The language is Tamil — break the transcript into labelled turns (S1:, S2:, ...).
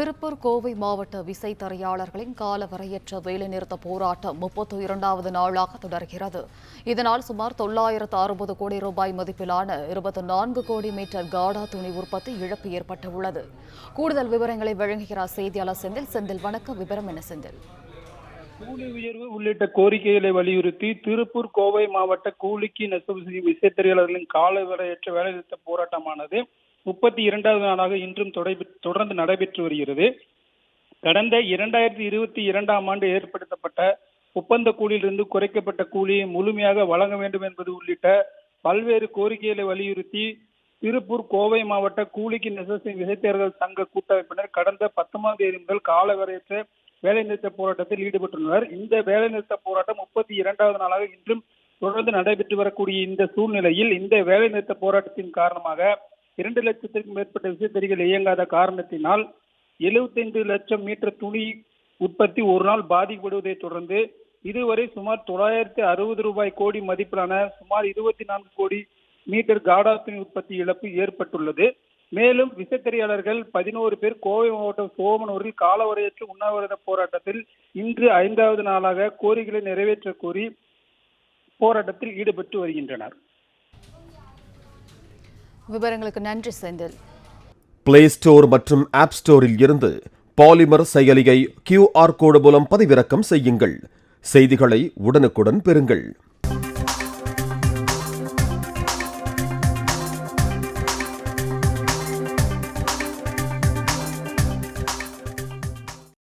S1: திருப்பூர் கோவை மாவட்ட விசைத்தறியாளர்களின் காலவரையற்ற வேலைநிறுத்த போராட்டம் 32வது நாளாக தொடர்கிறது. இதனால் சுமார் 960 கோடி ரூபாய் மதிப்பிலான 24 கோடி மீட்டர் காடா துணி உற்பத்தி இழப்பு ஏற்பட்டுள்ளது. கூடுதல் விவரங்களை வழங்குகிறார் செய்தியாளர் செந்தில். வணக்கம், விவரம் என்ன செந்தில்?
S2: கூலி உயர்வு உள்ளிட்ட கோரிக்கைகளை வலியுறுத்தி திருப்பூர் கோவை மாவட்ட கூலிக்கு நெசவு செய்யும் விசைத்தறியாளர்களின் காலவரையற்ற வேலைநிறுத்த போராட்டமானது 32வது நாளாக இன்றும் தொடர்ந்து நடைபெற்று வருகிறது. கடந்த 2022ஆம் ஆண்டு ஏற்படுத்தப்பட்ட ஒப்பந்த கூலியிலிருந்து குறைக்கப்பட்ட கூலியை முழுமையாக வழங்க வேண்டும் என்பது உள்ளிட்ட பல்வேறு கோரிக்கைகளை வலியுறுத்தி திருப்பூர் கோவை மாவட்ட கூலிக்கு நெசவு செய்யும் விசைத்தறியாளர்கள் சங்க கூட்டமைப்பினர் கடந்த 19ஆம் தேதி முதல் காலவரையற்ற வேலைநிறுத்த போராட்டத்தில் ஈடுபட்டுள்ளனர். இந்த வேலைநிறுத்த போராட்டம் 32வது நாளாக இன்றும் தொடர்ந்து நடைபெற்று வரக்கூடிய இந்த சூழ்நிலையில் இந்த வேலைநிறுத்த போராட்டத்தின் காரணமாக 2 லட்சத்திற்கும் மேற்பட்ட விசைத்தறிகள் இயங்காத காரணத்தினால் 75 லட்சம் மீட்டர் துணி உற்பத்தி ஒரு நாள் பாதிக்கப்படுவதை தொடர்ந்து இதுவரை சுமார் 960 கோடி மதிப்பிலான சுமார் 24 கோடி மீட்டர் காடா துணி உற்பத்தி இழப்பு ஏற்பட்டுள்ளது. மேலும் விசைத்தறியாளர்கள் 11 பேர் கோவை மாவட்டம் சோமனூரில் காலவரையற்ற உண்ணாவிரத போராட்டத்தில் இன்று 5வது நாளாக கோரிக்கைகளை நிறைவேற்ற கோரி போராட்டத்தில் ஈடுபட்டு வருகின்றனர்.
S1: விவரங்களுக்கு நன்றி செந்தில்.
S3: பிளே ஸ்டோர் மற்றும் ஆப் ஸ்டோரில் இருந்து பாலிமர் செயலியை QR கோடு மூலம் பதிவிறக்கம் செய்யுங்கள். செய்திகளை உடனுக்குடன் பெறுங்கள்.